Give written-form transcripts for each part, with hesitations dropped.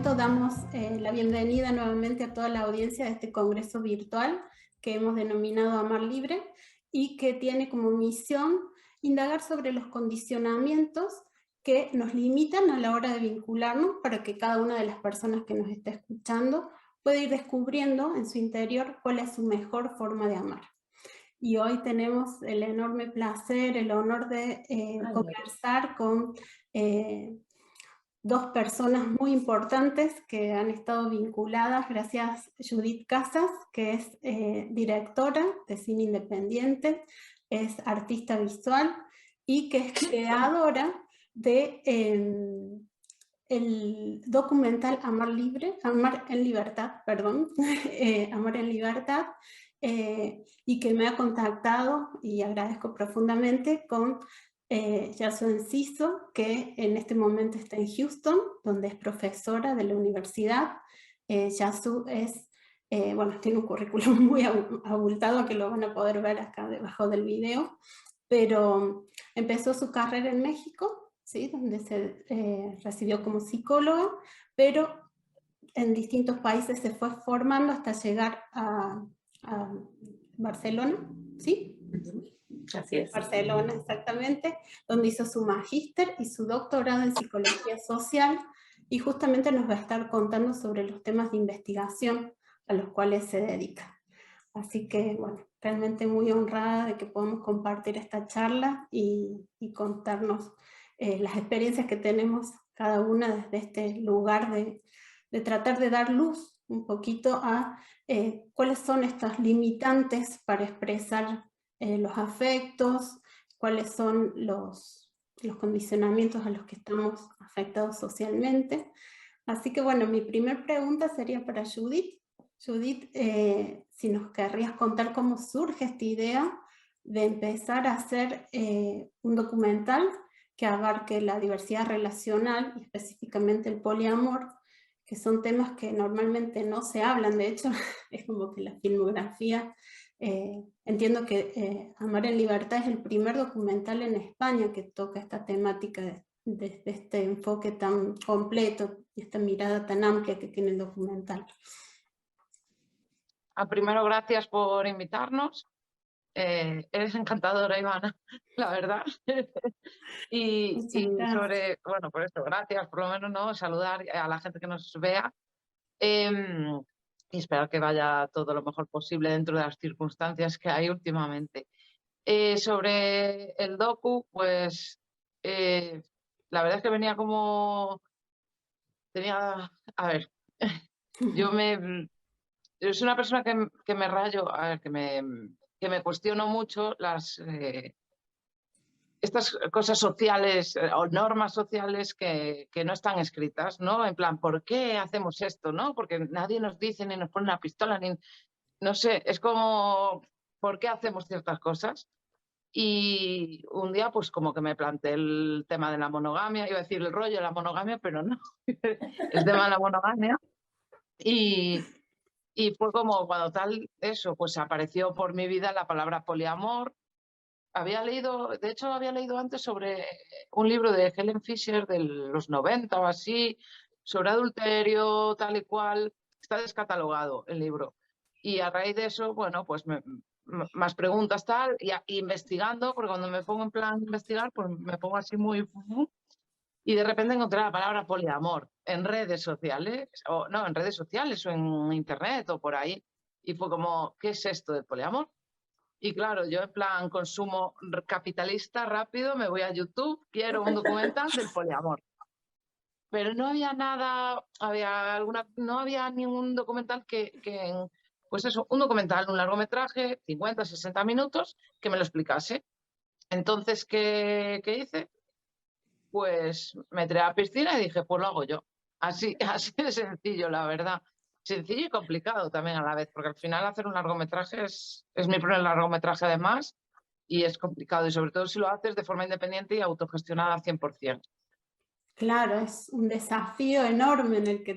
momento damos la bienvenida nuevamente a toda la audiencia de este congreso virtual que hemos denominado Amar Libre y que tiene como misión indagar sobre los condicionamientos que nos limitan a la hora de vincularnos para que cada una de las personas que nos está escuchando pueda ir descubriendo en su interior cuál es su mejor forma de amar. Y hoy tenemos el enorme placer, el honor de conversar con dos personas muy importantes que han estado vinculadas, gracias a Judith Casas, que es directora de cine independiente, es artista visual y que es creadora de el documental Amar en Libertad, perdón, Amar en Libertad, y que me ha contactado, y agradezco profundamente, con Yasu Enciso, que en este momento está en Houston, donde es profesora de la universidad. Yasu es, bueno, tiene un currículum muy abultado que lo van a poder ver acá debajo del video, pero empezó su carrera en México, ¿sí? Donde se recibió como psicóloga, pero en distintos países se fue formando hasta llegar a Barcelona, ¿sí? Así es. Barcelona, exactamente, donde hizo su magíster y su doctorado en psicología social, y justamente nos va a estar contando sobre los temas de investigación a los cuales se dedica. Así que, bueno, realmente muy honrada de que podamos compartir esta charla y contarnos las experiencias que tenemos cada una desde este lugar de tratar de dar luz un poquito a cuáles son estas limitantes para expresar los afectos, cuáles son los condicionamientos a los que estamos afectados socialmente. Así que bueno, mi primera pregunta sería para Judith. Judith, si nos querrías contar cómo surge esta idea de empezar a hacer un documental que abarque la diversidad relacional y específicamente el poliamor, que son temas que normalmente no se hablan. De hecho, es como que la filmografía, entiendo que Amar en Libertad es el primer documental en España que toca esta temática desde este enfoque tan completo y esta mirada tan amplia que tiene el documental. Primero, gracias por invitarnos. Eres encantadora, Ivana, la verdad. y sobre, bueno, por esto, gracias, por lo menos, ¿no? Saludar a la gente que nos vea. Y esperar que vaya todo lo mejor posible dentro de las circunstancias que hay últimamente. Sobre el docu, pues la verdad es que venía como... a ver, yo soy una persona que me rayo, a ver, que me cuestiono mucho estas cosas sociales o normas sociales que no están escritas, ¿no? En plan, ¿por qué hacemos esto, no? Porque nadie nos dice ni nos pone una pistola, ni... No sé, es como, ¿por qué hacemos ciertas cosas? Y un día, pues como que me planteé el tema de la monogamia, iba a decir el rollo de la monogamia, pero no, el tema de la monogamia. Y fue como cuando tal eso, pues apareció por mi vida la palabra poliamor. De hecho había leído antes sobre un libro de Helen Fisher de los 90 o así, sobre adulterio, tal y cual. Está descatalogado el libro. Y a raíz de eso, bueno, pues más preguntas tal, y investigando, porque cuando me pongo en plan investigar, pues me pongo así muy... Y de repente encontré la palabra poliamor en redes sociales, o no, en redes sociales o en internet o por ahí. Y fue como, ¿qué es esto del poliamor? Y claro, yo en plan consumo capitalista rápido, me voy a YouTube, quiero un documental del poliamor. Pero no había nada, no había ningún documental pues eso, un documental, un largometraje, 50, 60 minutos, que me lo explicase. Entonces, ¿qué hice? Pues me tiré a la piscina y dije, pues lo hago yo. Así de sencillo, la verdad. Sencillo y complicado también a la vez, porque al final hacer un largometraje es mi primer largometraje además, y es complicado, y sobre todo si lo haces de forma independiente y autogestionada al 100%. Claro, es un desafío enorme en el que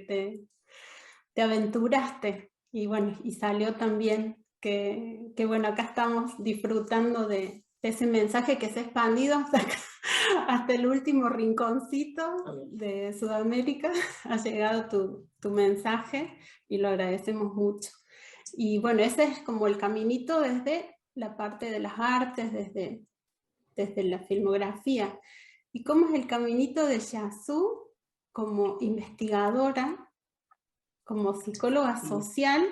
te aventuraste, y bueno, y salió también que bueno, acá estamos disfrutando de ese mensaje que se ha expandido hasta el último rinconcito de Sudamérica ha llegado tu mensaje y lo agradecemos mucho. Y bueno, ese es como el caminito desde la parte de las artes, desde la filmografía. ¿Y cómo es el caminito de Yazú como investigadora, como psicóloga social,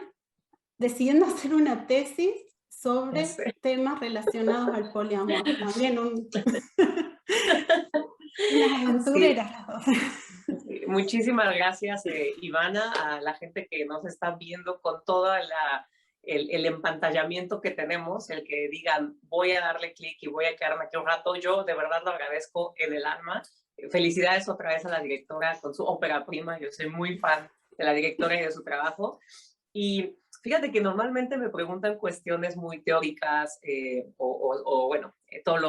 decidiendo hacer una tesis sobre temas relacionados al poliamor? También unas aventureras las dos. Sí, muchísimas gracias, Ivana, a la gente que nos está viendo con todo el empantallamiento que tenemos, el que digan, voy a darle clic y voy a quedarme aquí un rato. Yo de verdad lo agradezco en el alma. Felicidades otra vez a la directora con su ópera prima. Yo soy muy fan de la directora y de su trabajo. Y fíjate que normalmente me preguntan cuestiones muy teóricas bueno,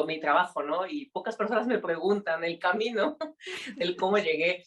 mi trabajo, ¿no? Y pocas personas me preguntan el camino del cómo llegué.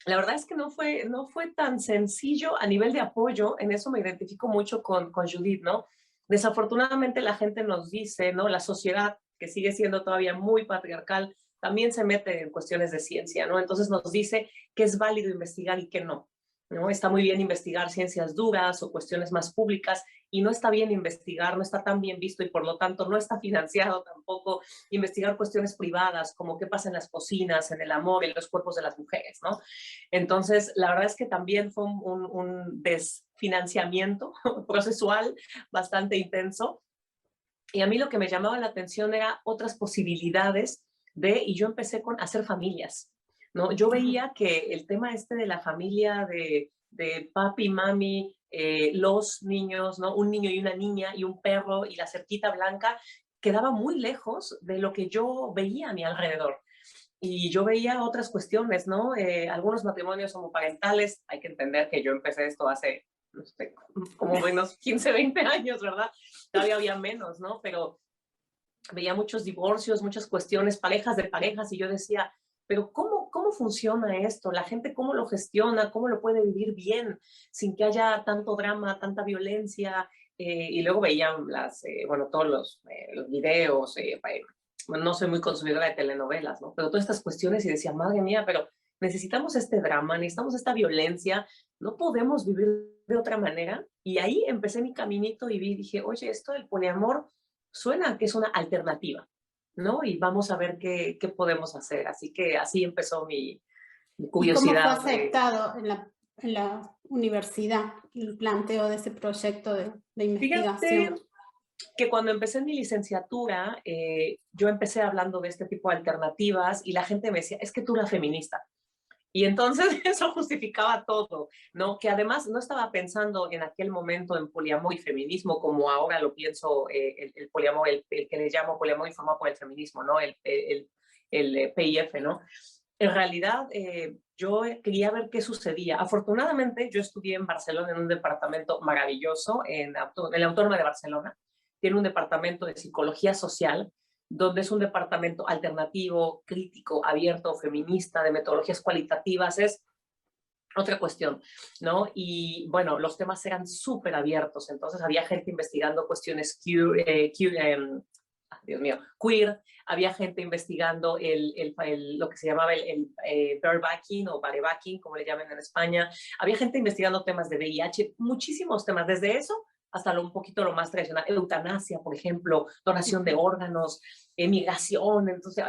La verdad es que no fue tan sencillo a nivel de apoyo. En eso me identifico mucho con Judith, ¿no? Desafortunadamente la gente nos dice, ¿no? La sociedad, que sigue siendo todavía muy patriarcal, también se mete en cuestiones de ciencia, ¿no? Entonces nos dice que es válido investigar y que no. ¿No? Está muy bien investigar ciencias duras o cuestiones más públicas y no está bien investigar, no está tan bien visto y por lo tanto no está financiado tampoco investigar cuestiones privadas como qué pasa en las cocinas, en el amor, en los cuerpos de las mujeres, ¿no? Entonces, la verdad es que también fue un desfinanciamiento procesual bastante intenso y a mí lo que me llamaba la atención era otras posibilidades y yo empecé con hacer familias. ¿No? Yo veía que el tema de la familia de papi, mami, los niños, ¿no? Un niño y una niña y un perro y la cerquita blanca, quedaba muy lejos de lo que yo veía a mi alrededor. Y yo veía otras cuestiones, ¿no? Algunos matrimonios homoparentales, hay que entender que yo empecé esto hace, no sé, como menos 15, 20 años, ¿verdad? Todavía había menos, ¿no? Pero veía muchos divorcios, muchas cuestiones, parejas de parejas, y yo decía, pero ¿cómo funciona esto? La gente, ¿cómo lo gestiona? ¿Cómo lo puede vivir bien sin que haya tanto drama, tanta violencia? Y luego veían todos los videos, no soy muy consumidora de telenovelas, ¿no? Pero todas estas cuestiones y decía, madre mía, pero necesitamos este drama, necesitamos esta violencia, no podemos vivir de otra manera. Y ahí empecé mi caminito y dije, oye, esto del poliamor suena que es una alternativa, ¿no? Y vamos a ver qué podemos hacer. Así que así empezó mi curiosidad. ¿Y cómo fue aceptado en la universidad el planteo de ese proyecto de investigación? Fíjate que cuando empecé mi licenciatura, yo empecé hablando de este tipo de alternativas y la gente me decía, es que tú eres feminista. Y entonces eso justificaba todo, ¿no? Que además no estaba pensando en aquel momento en poliamor y feminismo como ahora lo pienso, el poliamor, el que le llamo poliamor informado por el feminismo, ¿no? El PIF, ¿no? En realidad, yo quería ver qué sucedía. Afortunadamente, yo estudié en Barcelona en un departamento maravilloso, en la Autónoma de Barcelona. Tiene un departamento de psicología social, donde es un departamento alternativo, crítico, abierto, feminista, de metodologías cualitativas, es otra cuestión, ¿no? Y bueno, los temas eran súper abiertos, entonces había gente investigando cuestiones Dios mío, queer, había gente investigando lo que se llamaba el barebacking o barebacking, como le llaman en España, había gente investigando temas de VIH, muchísimos temas, desde eso hasta un poquito lo más tradicional, eutanasia, por ejemplo, donación de órganos, migración, entonces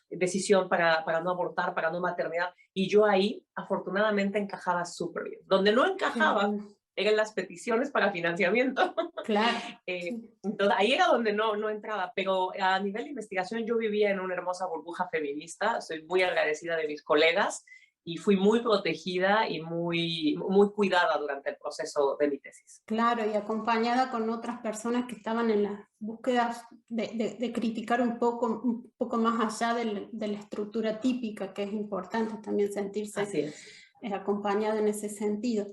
decisión para no abortar, para no maternidad, y yo ahí afortunadamente encajaba súper bien. Donde no encajaba eran las peticiones para financiamiento. Claro. Entonces ahí era donde no entraba, pero a nivel de investigación yo vivía en una hermosa burbuja feminista, soy muy agradecida de mis colegas y fui muy protegida y muy cuidada durante el proceso de mi tesis. Claro, y acompañada con otras personas que estaban en las búsquedas de criticar un poco más allá de la estructura típica, que es importante también sentirse acompañada en ese sentido.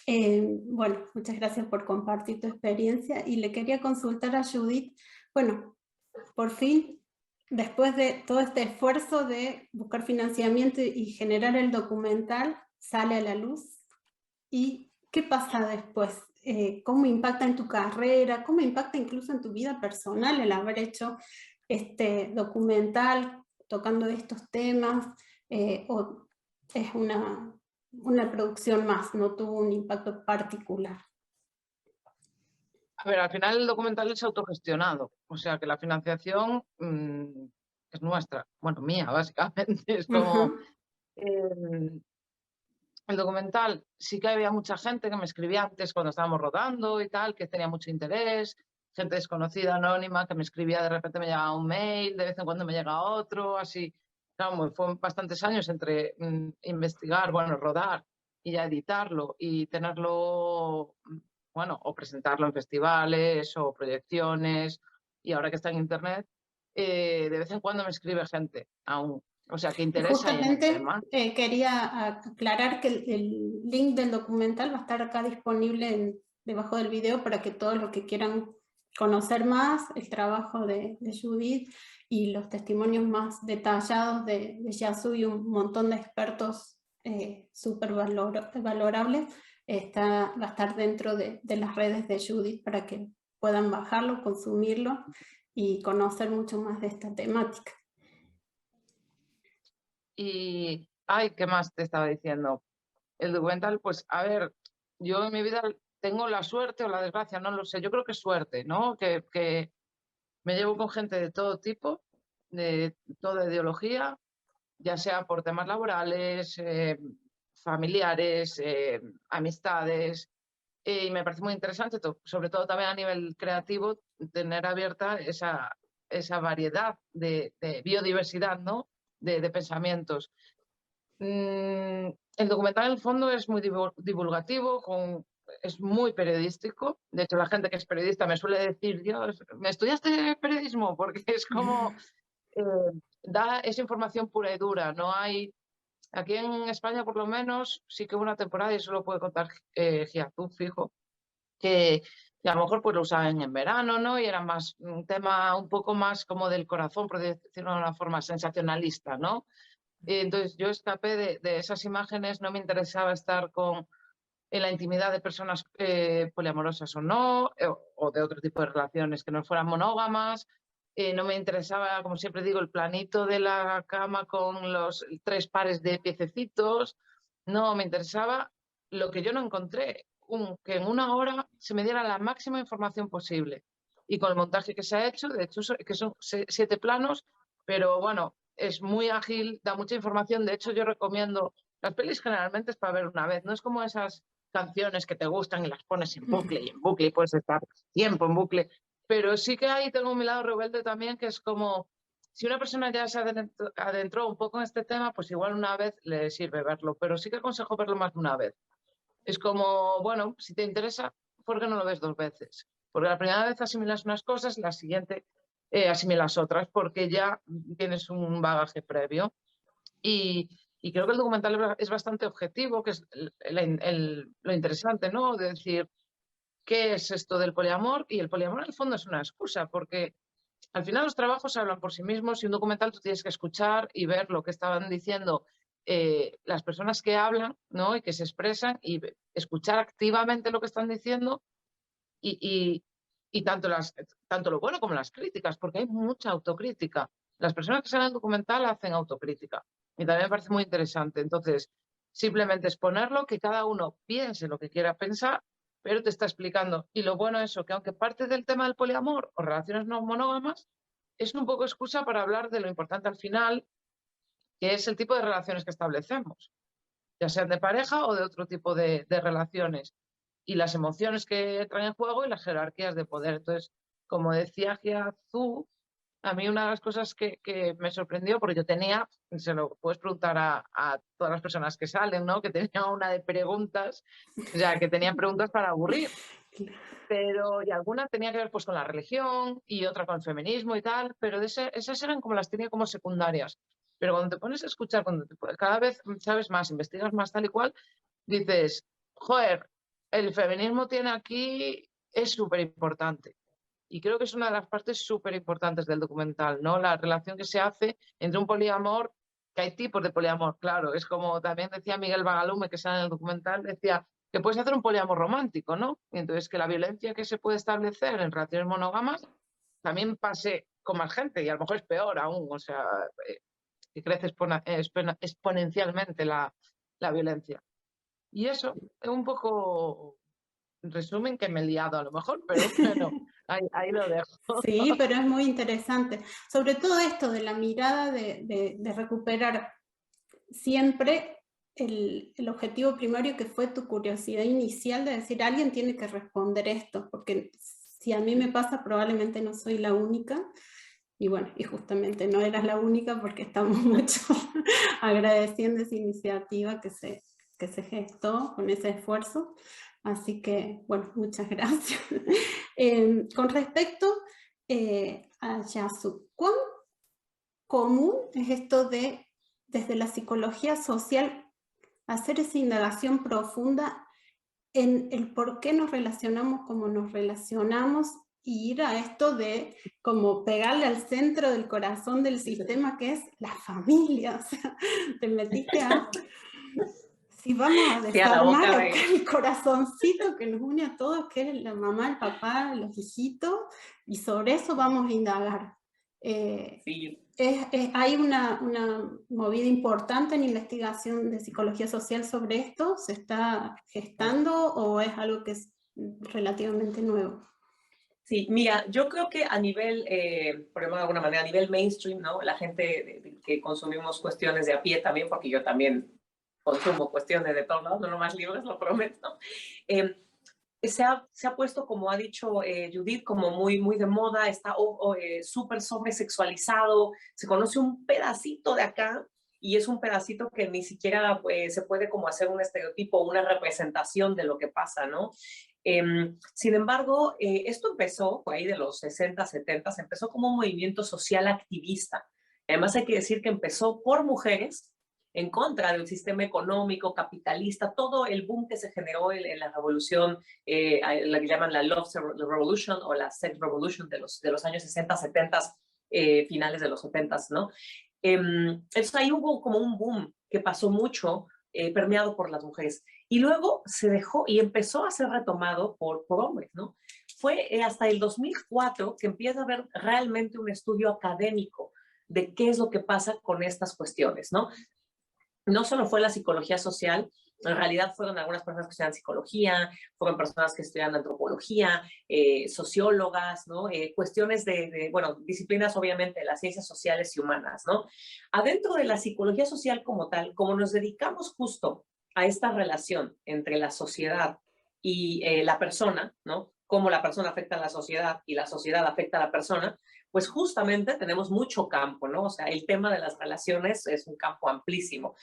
Bueno, muchas gracias por compartir tu experiencia y le quería consultar a Judith, bueno, por fin, después de todo este esfuerzo de buscar financiamiento y generar el documental, sale a la luz. ¿Y qué pasa después? ¿Cómo impacta en tu carrera? ¿Cómo impacta incluso en tu vida personal el haber hecho este documental tocando estos temas, o es una producción más, no tuvo un impacto particular? A ver, al final el documental es autogestionado, o sea que la financiación es nuestra, bueno, mía, básicamente. Es como el documental, sí que había mucha gente que me escribía antes cuando estábamos rodando y tal, que tenía mucho interés, gente desconocida, anónima, que me escribía, de repente me llegaba un mail, de vez en cuando me llega otro, así. Claro, fue bastantes años entre investigar, bueno, rodar y ya editarlo y tenerlo, bueno, o presentarlo en festivales o proyecciones, y ahora que está en internet, de vez en cuando me escribe gente aún. O sea, que interés hay en el Justamente tema. quería aclarar que el link del documental va a estar acá disponible debajo del video para que todos los que quieran conocer más el trabajo de Judith y los testimonios más detallados de Yasu y un montón de expertos súper valorables, va a estar dentro de las redes de Judith para que puedan bajarlo, consumirlo y conocer mucho más de esta temática. Y, ay, ¿qué más te estaba diciendo? El documental, pues, a ver, yo en mi vida tengo la suerte o la desgracia, no lo sé, yo creo que es suerte, ¿no? Que me llevo con gente de todo tipo, de toda ideología, ya sea por temas laborales, familiares, amistades, y me parece muy interesante, sobre todo también a nivel creativo, tener abierta esa variedad de biodiversidad, ¿no? De pensamientos. El documental en el fondo es muy divulgativo, es muy periodístico. De hecho, la gente que es periodista me suele decir, Dios, ¿me estudiaste periodismo? Porque es como, eh, es información pura y dura. No hay, aquí en España por lo menos, sí que hubo una temporada, y eso lo puede contar Giazú, fijo, que a lo mejor pues lo usaban en verano, ¿no? Y era más un tema un poco más como del corazón, por decirlo de una forma sensacionalista, ¿no? Entonces yo escapé de esas imágenes, no me interesaba estar en la intimidad de personas poliamorosas o no, o de otro tipo de relaciones que no fueran monógamas. No me interesaba, como siempre digo, el planito de la cama con los 3 pares de piececitos. No, me interesaba lo que yo no encontré, que en 1 hora se me diera la máxima información posible. Y con el montaje que se ha hecho, de hecho, que son 7 planos, pero bueno, es muy ágil, da mucha información. De hecho, yo recomiendo, las pelis generalmente es para ver una vez, no es como esas canciones que te gustan y las pones en bucle y puedes estar tiempo en bucle. Pero sí que ahí tengo mi lado rebelde también, que es como, si una persona ya se adentró un poco en este tema, pues igual una vez le sirve verlo, pero sí que aconsejo verlo más de una vez. Es como, bueno, si te interesa, ¿por qué no lo ves 2 veces? Porque la primera vez asimilas unas cosas, la siguiente asimilas otras, porque ya tienes un bagaje previo. Y creo que el documental es bastante objetivo, que es lo interesante, ¿no? De decir, ¿qué es esto del poliamor? Y el poliamor en el fondo es una excusa, porque al final los trabajos hablan por sí mismos, y un documental tú tienes que escuchar y ver lo que estaban diciendo las personas que hablan, ¿no? Y que se expresan, y escuchar activamente lo que están diciendo, y, y tanto lo bueno como las críticas, porque hay mucha autocrítica. Las personas que salen en el documental hacen autocrítica, y también me parece muy interesante. Entonces, simplemente exponerlo, que cada uno piense lo que quiera pensar, pero te está explicando. Y lo bueno es eso, que aunque parte del tema del poliamor o relaciones no monógamas, es un poco excusa para hablar de lo importante al final, que es el tipo de relaciones que establecemos, ya sean de pareja o de otro tipo de relaciones, y las emociones que traen en juego y las jerarquías de poder. Entonces, como decía Giazú, a mí una de las cosas que me sorprendió, porque yo tenía, se lo puedes preguntar a todas las personas que salen, ¿no? Que tenía una de preguntas, o sea, que tenían preguntas para aburrir, pero y alguna tenía que ver pues con la religión y otra con el feminismo y tal, pero esas eran como las tenía como secundarias. Pero cuando te pones a escuchar, cada vez sabes más, investigas más tal y cual, dices, joder, el feminismo tiene aquí, es súper importante. Y creo que es una de las partes súper importantes del documental, ¿no? La relación que se hace entre un poliamor, que hay tipos de poliamor, claro. Es como también decía Miguel Bagalume, que sale en el documental, decía que puedes hacer un poliamor romántico, ¿no? Y entonces que la violencia que se puede establecer en relaciones monógamas también pase con más gente y a lo mejor es peor aún, o sea, que crece exponencialmente la violencia. Y eso es un poco, en resumen, que me he liado a lo mejor, pero bueno, ahí lo dejo. Sí, pero es muy interesante. Sobre todo esto de la mirada de recuperar siempre el objetivo primario que fue tu curiosidad inicial de decir, alguien tiene que responder esto, porque si a mí me pasa probablemente no soy la única, y bueno, y justamente no eras la única porque estamos mucho agradeciendo esa iniciativa que se gestó con ese esfuerzo. Así que, bueno, muchas gracias. Con respecto a Yasu, ¿cuán común es esto de, desde la psicología social, hacer esa indagación profunda en el por qué nos relacionamos como nos relacionamos y ir a esto de como pegarle al centro del corazón del sistema que es la familia? O sea, te metiste a... Si vamos a Sí, a la desarmar boca acá el corazoncito que nos une a todos, que es la mamá, el papá, los hijitos, y sobre eso vamos a indagar. Sí. Hay una movida importante en investigación de psicología social sobre esto. ¿Se está gestando o es algo que es relativamente nuevo? Sí, mira, yo creo que a nivel, por ejemplo, de alguna manera, a nivel mainstream, ¿no? La gente que consumimos cuestiones de a pie también, porque yo también consumo cuestiones de todos lados, no nomás libros, lo prometo. Se ha puesto, como ha dicho Judith, como muy de moda, está súper sobresexualizado, se conoce un pedacito de acá y es un pedacito que ni siquiera se puede como hacer un estereotipo, una representación de lo que pasa, ¿no? Sin embargo, esto empezó por ahí de los 60, 70, empezó como un movimiento social activista. Además hay que decir que empezó por mujeres en contra del sistema económico, capitalista, todo el boom que se generó en la revolución, la que llaman la Love Revolution o la Sex Revolution de los años 60, 70, finales de los 70, ¿no? Entonces ahí hubo como un boom que pasó mucho, permeado por las mujeres. Y luego se dejó y empezó a ser retomado por hombres, ¿no? Fue hasta el 2004 que empieza a haber realmente un estudio académico de qué es lo que pasa con estas cuestiones, ¿no? No solo fue la psicología social, en realidad fueron algunas personas que estudian psicología, fueron personas que estudian antropología, sociólogas, ¿no? Cuestiones bueno, disciplinas obviamente de las ciencias sociales y humanas, ¿no? Adentro de la psicología social como tal, como nos dedicamos justo a esta relación entre la sociedad y la persona, ¿no? Cómo la persona afecta a la sociedad y la sociedad afecta a la persona, pues justamente tenemos mucho campo, ¿no? O sea, el tema de las relaciones es un campo amplísimo.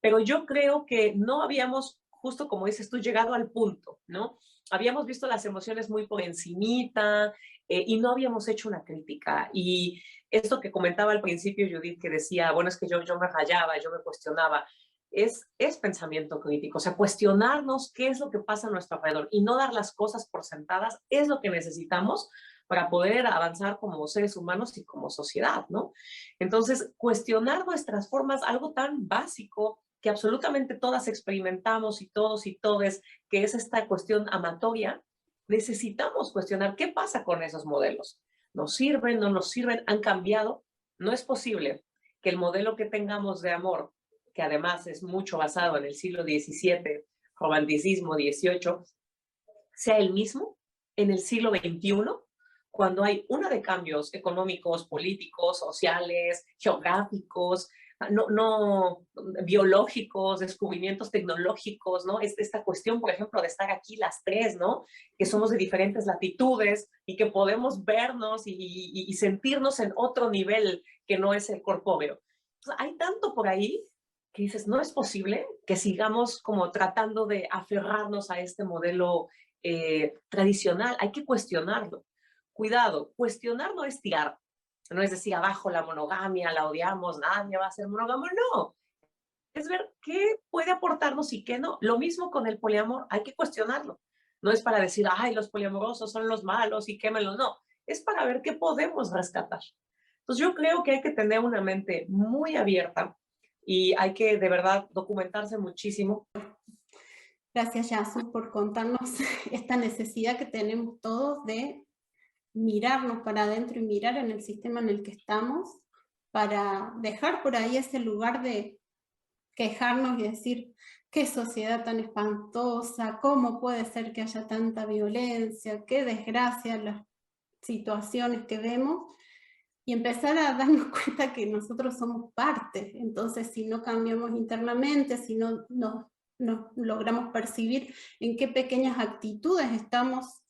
Pero yo creo que no habíamos, justo como dices tú, llegado al punto, ¿no? Habíamos visto las emociones muy por encimita y no habíamos hecho una crítica. Y esto que comentaba al principio Judith, que decía, bueno, es que yo me rayaba, yo me cuestionaba, es pensamiento crítico, o sea, cuestionarnos qué es lo que pasa a nuestro alrededor y no dar las cosas por sentadas es lo que necesitamos para poder avanzar como seres humanos y como sociedad, ¿no? Entonces, cuestionar nuestras formas, algo tan básico que absolutamente todas experimentamos y todos y todes, que es esta cuestión amatoria, necesitamos cuestionar qué pasa con esos modelos. ¿Nos sirven? ¿No nos sirven? ¿Han cambiado? No es posible que el modelo que tengamos de amor, que además es mucho basado en el siglo XVII, romanticismo XVIII, sea el mismo en el siglo XXI, cuando hay una de cambios económicos, políticos, sociales, geográficos, biológicos, descubrimientos tecnológicos, ¿no? Esta cuestión, por ejemplo, de estar aquí las tres, ¿no? Que somos de diferentes latitudes y que podemos vernos y sentirnos en otro nivel que no es el corpóreo. Entonces, hay tanto por ahí que dices, no es posible que sigamos como tratando de aferrarnos a este modelo tradicional, hay que cuestionarlo. Cuidado, cuestionar no es tirar, no es decir, abajo la monogamia, la odiamos, nadie va a ser monógamo, no. Es ver qué puede aportarnos y qué no. Lo mismo con el poliamor, hay que cuestionarlo. No es para decir, ay, los poliamorosos son los malos y quémenlos, no. Es para ver qué podemos rescatar. Entonces yo creo que hay que tener una mente muy abierta y hay que de verdad documentarse muchísimo. Gracias, Yasu, por contarnos esta necesidad que tenemos todos de mirarnos para adentro y mirar en el sistema en el que estamos, para dejar por ahí ese lugar de quejarnos y decir, qué sociedad tan espantosa, cómo puede ser que haya tanta violencia, qué desgracia las situaciones que vemos, y empezar a darnos cuenta que nosotros somos parte. Entonces, si no cambiamos internamente, si no nos logramos percibir en qué pequeñas actitudes estamos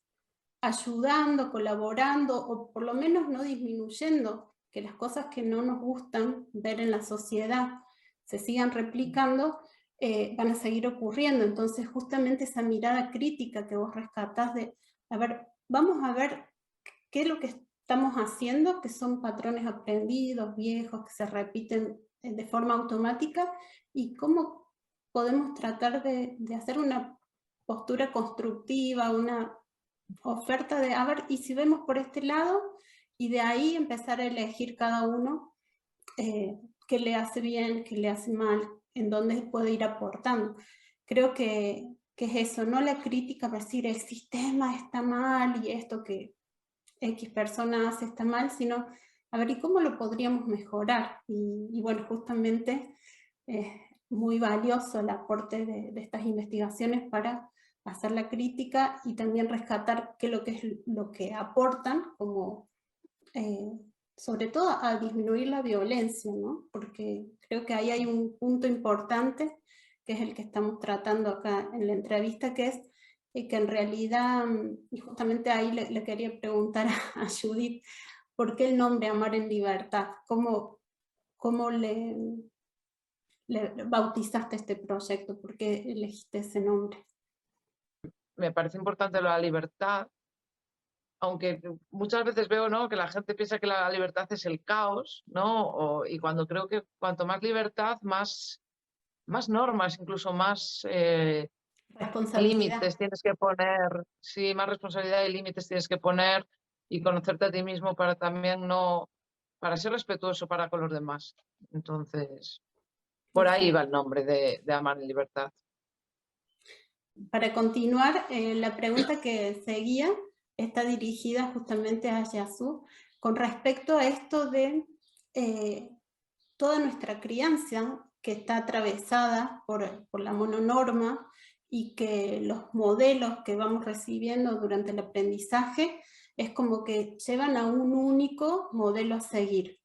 ayudando, colaborando, o por lo menos no disminuyendo, que las cosas que no nos gustan ver en la sociedad se sigan replicando, van a seguir ocurriendo. Entonces, justamente esa mirada crítica que vos rescatás de, a ver, vamos a ver qué es lo que estamos haciendo, que son patrones aprendidos, viejos, que se repiten de forma automática, y cómo podemos tratar de hacer una postura constructiva, una oferta de, a ver, y si vemos por este lado, y de ahí empezar a elegir cada uno qué le hace bien, qué le hace mal, en dónde puede ir aportando. Creo que es eso, no la crítica para decir el sistema está mal y esto que X persona hace está mal, sino a ver, ¿y cómo lo podríamos mejorar? Y bueno, justamente es muy valioso el aporte de estas investigaciones para hacer la crítica y también rescatar qué es lo que aportan, como sobre todo a disminuir la violencia, ¿no? Porque creo que ahí hay un punto importante, que es el que estamos tratando acá en la entrevista, que es que en realidad, y justamente ahí le quería preguntar a Judith, ¿por qué el nombre Amar en Libertad? ¿Cómo le bautizaste este proyecto? ¿Por qué elegiste ese nombre? Me parece importante la libertad, aunque muchas veces veo, ¿no?, que la gente piensa que la libertad es el caos, ¿no? Y cuando creo que cuanto más libertad, más normas, incluso más límites tienes que poner, sí, más responsabilidad y límites tienes que poner, y conocerte a ti mismo para también para ser respetuoso para con los demás. Entonces, por ahí va el nombre de Amar en Libertad. Para continuar, la pregunta que seguía está dirigida justamente a Yasu con respecto a esto de toda nuestra crianza que está atravesada por la mononorma, y que los modelos que vamos recibiendo durante el aprendizaje es como que llevan a un único modelo a seguir.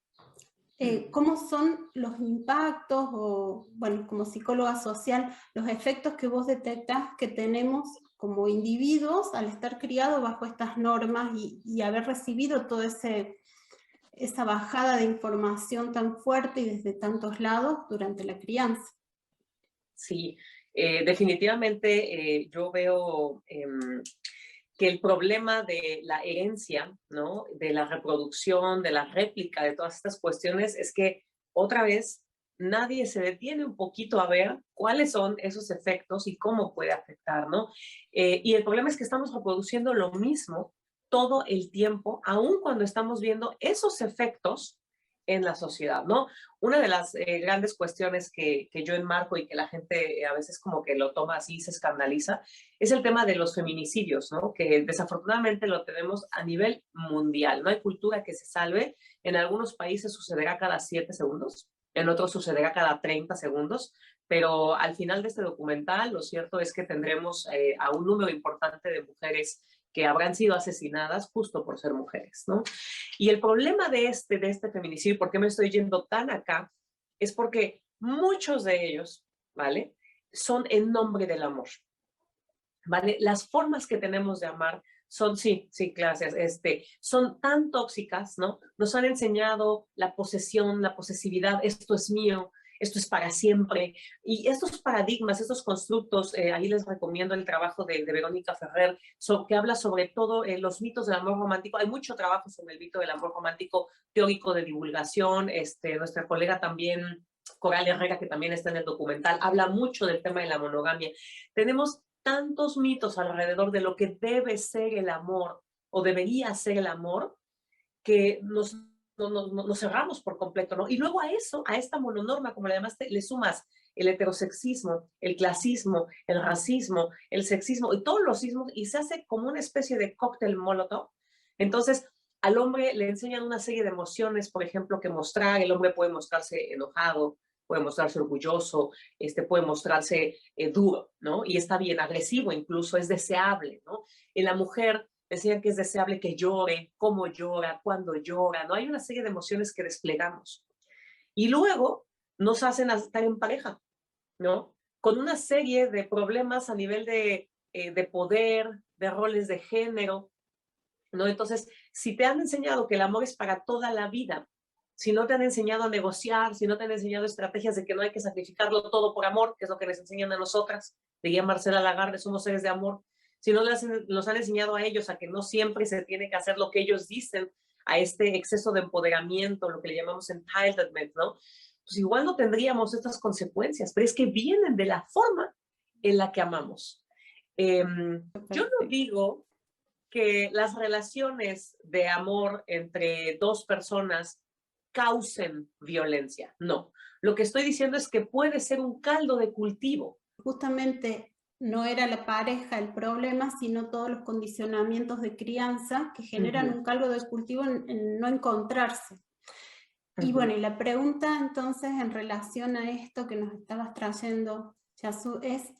¿Cómo son los impactos, o, bueno, como psicóloga social, los efectos que vos detectás que tenemos como individuos al estar criados bajo estas normas y haber recibido toda esa bajada de información tan fuerte y desde tantos lados durante la crianza? Sí, definitivamente yo veo que el problema de la herencia, ¿no?, de la reproducción, de la réplica, de todas estas cuestiones, es que otra vez nadie se detiene un poquito a ver cuáles son esos efectos y cómo puede afectar, ¿no? Y el problema es que estamos reproduciendo lo mismo todo el tiempo, aun cuando estamos viendo esos efectos en la sociedad, ¿no? Una de las grandes cuestiones que yo enmarco y que la gente a veces como que lo toma así y se escandaliza, es el tema de los feminicidios, ¿no? Que desafortunadamente lo tenemos a nivel mundial. No hay cultura que se salve. En algunos países sucederá cada 7 segundos, en otros sucederá cada 30 segundos, pero al final de este documental lo cierto es que tendremos a un número importante de mujeres que habrán sido asesinadas justo por ser mujeres, ¿no? Y el problema de este feminicidio, ¿por qué me estoy yendo tan acá? Es porque muchos de ellos, ¿vale?, son en nombre del amor, ¿vale? Las formas que tenemos de amar son, sí, gracias, son tan tóxicas, ¿no? Nos han enseñado la posesión, la posesividad, esto es mío, esto es para siempre. Y estos paradigmas, estos constructos, ahí les recomiendo el trabajo de Verónica Ferrer, que habla sobre todo los mitos del amor romántico. Hay mucho trabajo sobre el mito del amor romántico teórico de divulgación. Nuestra colega también, Coral Herrera, que también está en el documental, habla mucho del tema de la monogamia. Tenemos tantos mitos alrededor de lo que debe ser el amor o debería ser el amor, que nos cerramos por completo, ¿no? Y luego a eso, a esta mononorma, como le llamaste, le sumas el heterosexismo, el clasismo, el racismo, el sexismo y todos los sismos, y se hace como una especie de cóctel molotov Entonces, al hombre le enseñan una serie de emociones, por ejemplo, que mostrar. El hombre puede mostrarse enojado, puede mostrarse orgulloso, puede mostrarse duro, ¿no? Y está bien, agresivo incluso, es deseable, ¿no? En la mujer decían que es deseable que llore, cómo llora, cuándo llora, ¿no? Hay una serie de emociones que desplegamos. Y luego nos hacen estar en pareja, ¿no? Con una serie de problemas a nivel de poder, de roles de género, ¿no? Entonces, si te han enseñado que el amor es para toda la vida, si no te han enseñado a negociar, si no te han enseñado estrategias de que no hay que sacrificarlo todo por amor, que es lo que les enseñan a nosotras, diría Marcela Lagarde, somos seres de amor, si no los han enseñado a ellos a que no siempre se tiene que hacer lo que ellos dicen, a este exceso de empoderamiento, lo que le llamamos entitlement, ¿no? Pues igual no tendríamos estas consecuencias, pero es que vienen de la forma en la que amamos. Yo no digo que las relaciones de amor entre dos personas causen violencia. No. Lo que estoy diciendo es que puede ser un caldo de cultivo. Justamente no era la pareja el problema, sino todos los condicionamientos de crianza que generan un caldo de cultivo en no encontrarse. Y bueno, y la pregunta entonces en relación a esto que nos estabas trayendo, Yasu, es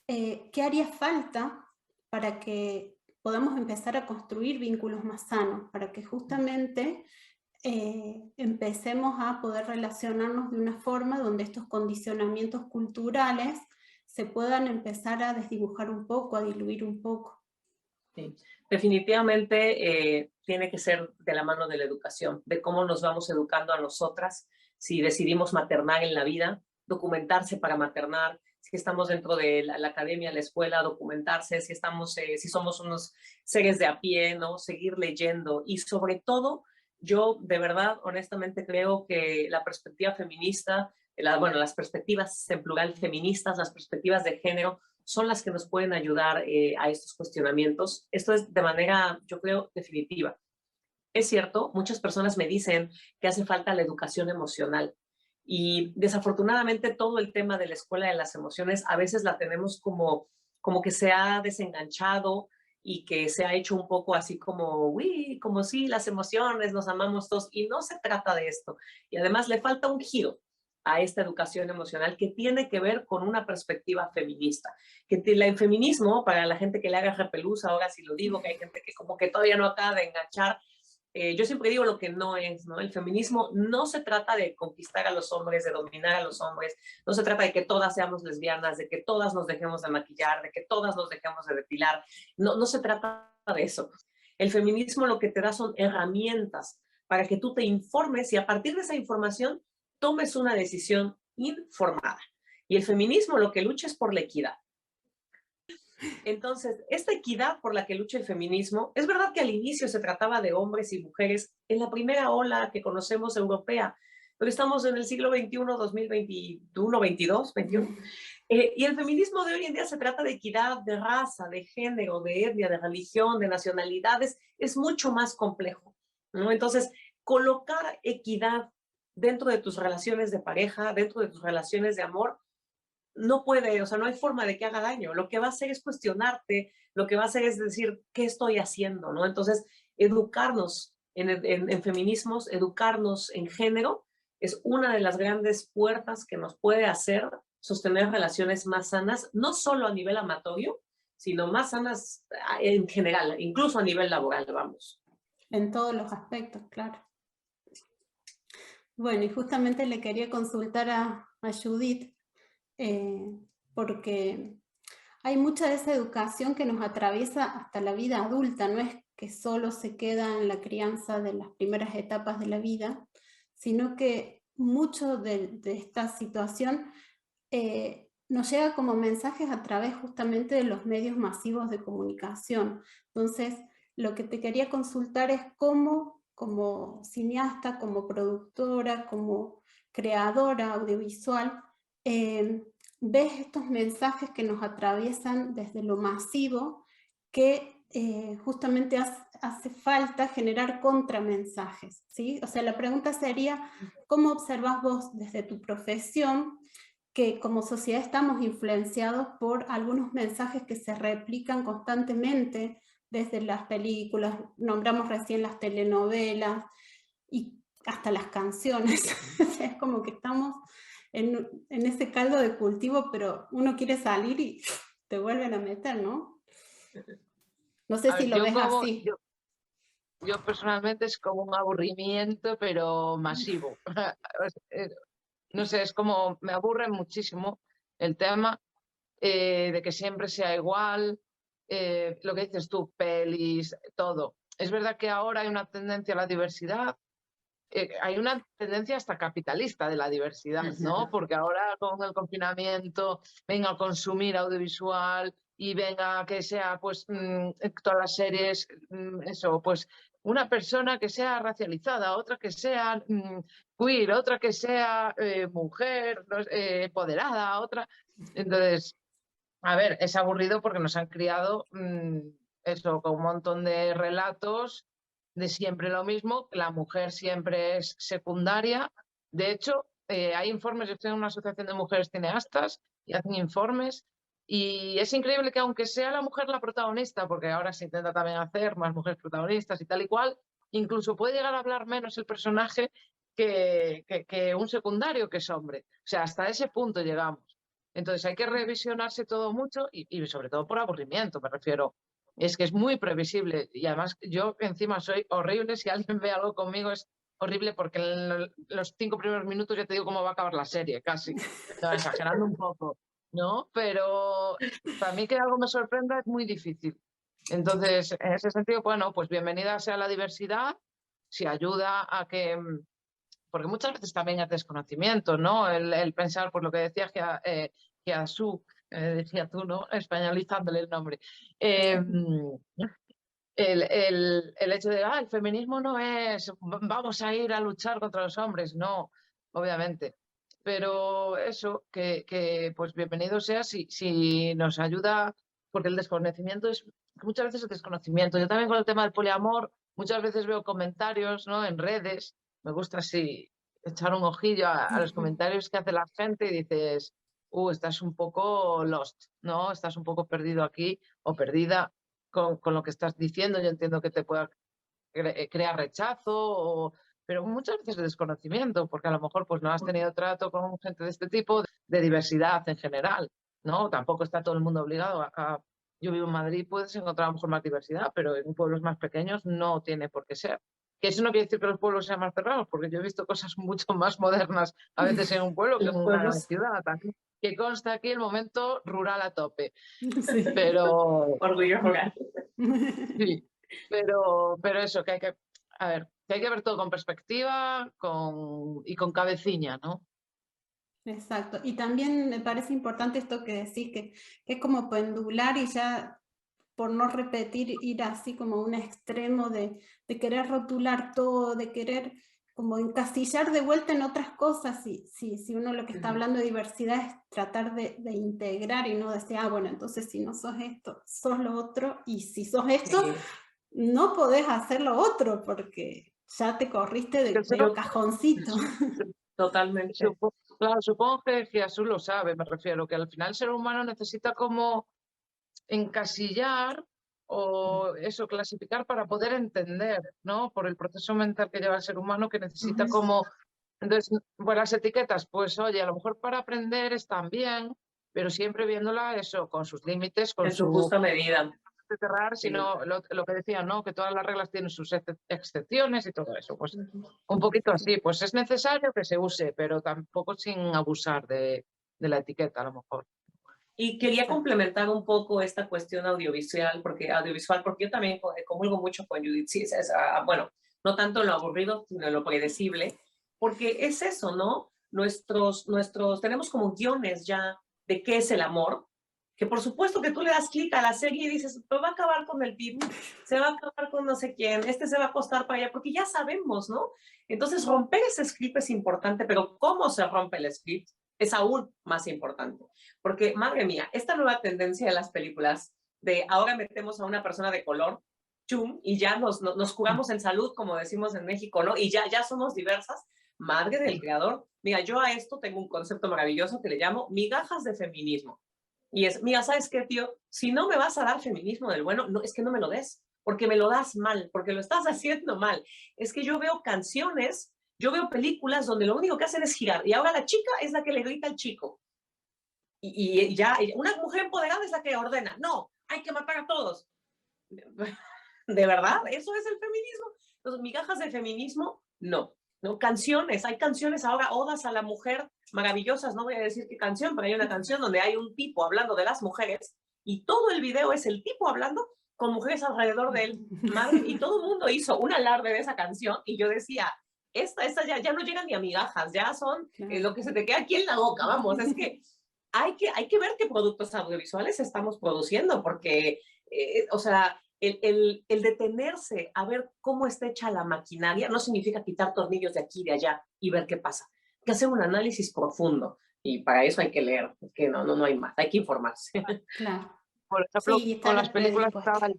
¿qué haría falta para que podamos empezar a construir vínculos más sanos? Para que justamente empecemos a poder relacionarnos de una forma donde estos condicionamientos culturales se puedan empezar a desdibujar un poco, a diluir un poco. Sí. Definitivamente tiene que ser de la mano de la educación, de cómo nos vamos educando a nosotras, si decidimos maternar en la vida, documentarse para maternar, si estamos dentro de la academia, la escuela, documentarse, si si somos unos seres de a pie, ¿no? Seguir leyendo y sobre todo, yo de verdad, honestamente creo que la perspectiva feminista, las perspectivas en plural feministas, las perspectivas de género, son las que nos pueden ayudar a estos cuestionamientos. Esto es de manera, yo creo, definitiva. Es cierto, muchas personas me dicen que hace falta la educación emocional y desafortunadamente todo el tema de la escuela de las emociones a veces la tenemos como que se ha desenganchado y que se ha hecho un poco así como, uy, como si las emociones, nos amamos todos, y no se trata de esto. Y además le falta un giro a esta educación emocional que tiene que ver con una perspectiva feminista. Que el feminismo, para la gente que le haga repelús, ahora sí lo digo, que hay gente que como que todavía no acaba de enganchar, yo siempre digo lo que no es, ¿no? El feminismo no se trata de conquistar a los hombres, de dominar a los hombres, no se trata de que todas seamos lesbianas, de que todas nos dejemos de maquillar, de que todas nos dejemos de depilar, no se trata de eso. El feminismo lo que te da son herramientas para que tú te informes y a partir de esa información tomes una decisión informada. Y el feminismo lo que lucha es por la equidad. Entonces, esta equidad por la que lucha el feminismo, es verdad que al inicio se trataba de hombres y mujeres en la primera ola que conocemos europea, pero estamos en el siglo XXI, 2021, 22, 21. Y el feminismo de hoy en día se trata de equidad de raza, de género, de etnia, de religión, de nacionalidades. Es mucho más complejo, ¿no? Entonces, colocar equidad dentro de tus relaciones de pareja, dentro de tus relaciones de amor, no puede, o sea, no hay forma de que haga daño. Lo que va a hacer es cuestionarte, lo que va a hacer es decir, ¿qué estoy haciendo? ¿No? Entonces, educarnos en feminismos, educarnos en género, es una de las grandes puertas que nos puede hacer sostener relaciones más sanas, no solo a nivel amatorio, sino más sanas en general, incluso a nivel laboral, vamos. En todos los aspectos, claro. Bueno, y justamente le quería consultar a Judith, porque hay mucha de esa educación que nos atraviesa hasta la vida adulta, no es que solo se queda en la crianza de las primeras etapas de la vida, sino que mucho de esta situación nos llega como mensajes a través justamente de los medios masivos de comunicación. Entonces, lo que te quería consultar es cómo, como cineasta, como productora, como creadora audiovisual, ves estos mensajes que nos atraviesan desde lo masivo, que justamente hace falta generar contramensajes, ¿sí? O sea, la pregunta sería, ¿cómo observas vos desde tu profesión que como sociedad estamos influenciados por algunos mensajes que se replican constantemente desde las películas, nombramos recién las telenovelas y hasta las canciones. Es como que estamos en ese caldo de cultivo, pero uno quiere salir y te vuelven a meter, ¿no? No sé si lo ves así. Yo personalmente es como un aburrimiento, pero masivo. No sé, es como, me aburre muchísimo el tema de que siempre sea igual, lo que dices tú, pelis, todo. Es verdad que ahora hay una tendencia a la diversidad, hay una tendencia hasta capitalista de la diversidad, ¿no? Porque ahora con el confinamiento venga a consumir audiovisual y venga que sea, pues, todas las series, eso, pues, una persona que sea racializada, otra que sea queer, otra que sea mujer, empoderada, otra. Entonces, a ver, es aburrido porque nos han criado eso, con un montón de relatos de siempre lo mismo, la mujer siempre es secundaria. De hecho, hay informes, yo estoy en una asociación de mujeres cineastas y hacen informes, y es increíble que aunque sea la mujer la protagonista, porque ahora se intenta también hacer más mujeres protagonistas y tal y cual, incluso puede llegar a hablar menos el personaje que un secundario que es hombre. O sea, hasta ese punto llegamos. Entonces hay que revisionarse todo mucho y sobre todo por aburrimiento, me refiero. Es que es muy previsible y además yo encima soy horrible, si alguien ve algo conmigo es horrible porque en los 5 primeros minutos ya te digo cómo va a acabar la serie, casi. No, exagerando un poco, ¿no? Pero para mí que algo me sorprenda es muy difícil. Entonces, en ese sentido, bueno, pues bienvenida sea la diversidad, si ayuda a que porque muchas veces también es desconocimiento, ¿no? El pensar, por lo que decías que a su, decía tú, ¿no? Españolizándole el nombre. El hecho de, el feminismo no es, vamos a ir a luchar contra los hombres, no, obviamente. Pero eso, pues bienvenido sea si nos ayuda, porque el desconocimiento es, muchas veces el desconocimiento. Yo también con el tema del poliamor, muchas veces veo comentarios, ¿no? En redes, me gusta así echar un ojillo a los comentarios que hace la gente y dices, estás un poco lost, ¿no? Estás un poco perdido aquí o perdida con lo que estás diciendo. Yo entiendo que te pueda crear rechazo, pero muchas veces desconocimiento, porque a lo mejor pues no has tenido trato con gente de este tipo, de diversidad en general, ¿no? Tampoco está todo el mundo obligado a yo vivo en Madrid, puedes encontrar a lo mejor más diversidad, pero en pueblos más pequeños no tiene por qué ser. Que eso no quiere decir que los pueblos sean más cerrados, porque yo he visto cosas mucho más modernas a veces en un pueblo que en una gran ciudad. También, que consta aquí el momento rural a tope. Sí. Pero orgullo rural. Sí, pero eso, que hay que, a ver, que hay que ver todo con perspectiva y con cabecilla, ¿no? Exacto. Y también me parece importante esto que decís, que es como pendular y ya, por no repetir, ir así como a un extremo de querer rotular todo, de querer como encasillar de vuelta en otras cosas. Si uno lo que está hablando de diversidad es tratar de integrar y no decir, bueno, entonces si no sos esto, sos lo otro, y si sos esto, no podés hacer lo otro porque ya te corriste del cajoncito. Totalmente. Claro, supongo que Jesús lo sabe, me refiero, que al final el ser humano necesita como encasillar o eso, clasificar para poder entender, ¿no? Por el proceso mental que lleva el ser humano, que necesita como... Entonces, pues las etiquetas, pues oye, a lo mejor para aprender están bien, pero siempre viéndola eso, con sus límites, con en su justa medida. Cerrar, sino lo que decía, ¿no? Que todas las reglas tienen sus excepciones y todo eso. Pues un poquito así, pues es necesario que se use, pero tampoco sin abusar de la etiqueta, a lo mejor. Y quería complementar un poco esta cuestión audiovisual, porque yo también comulgo mucho con Judith. Sí, bueno, no tanto en lo aburrido, sino en lo predecible, porque es eso, ¿no? Tenemos como guiones ya de qué es el amor, que por supuesto que tú le das clic a la serie y dices, pero va a acabar con el tipo, se va a acabar con no sé quién, se va a acostar para allá, porque ya sabemos, ¿no? Entonces romper ese script es importante, pero cómo se rompe el script es aún más importante. Porque, madre mía, esta nueva tendencia de las películas de ahora metemos a una persona de color, chum, y ya nos curamos en salud, como decimos en México, ¿no? Y ya somos diversas. Madre del creador. Mira, yo a esto tengo un concepto maravilloso que le llamo migajas de feminismo. Y es, mira, ¿sabes qué, tío? Si no me vas a dar feminismo del bueno, no, es que no me lo des, porque me lo das mal, porque lo estás haciendo mal. Es que yo veo canciones, yo veo películas donde lo único que hacen es girar, y ahora la chica es la que le grita al chico. Y ya, una mujer empoderada es la que ordena, no, hay que matar a todos. ¿De verdad? ¿Eso es el feminismo? Entonces, migajas de feminismo, no. ¿No? Canciones, hay canciones ahora, odas a la mujer maravillosas, no voy a decir qué canción, pero hay una canción donde hay un tipo hablando de las mujeres y todo el video es el tipo hablando con mujeres alrededor de él, madre, y todo el mundo hizo un alarde de esa canción y yo decía, esta ya no llegan ni a migajas, ya son lo que se te queda aquí en la boca, vamos, es que hay que ver qué productos audiovisuales estamos produciendo, porque, o sea, el detenerse a ver cómo está hecha la maquinaria no significa quitar tornillos de aquí y de allá y ver qué pasa. Hay que hacer un análisis profundo y para eso hay que leer, que no hay más, hay que informarse. Claro. Por ejemplo, Sí, con estar las películas predispuesta. estaba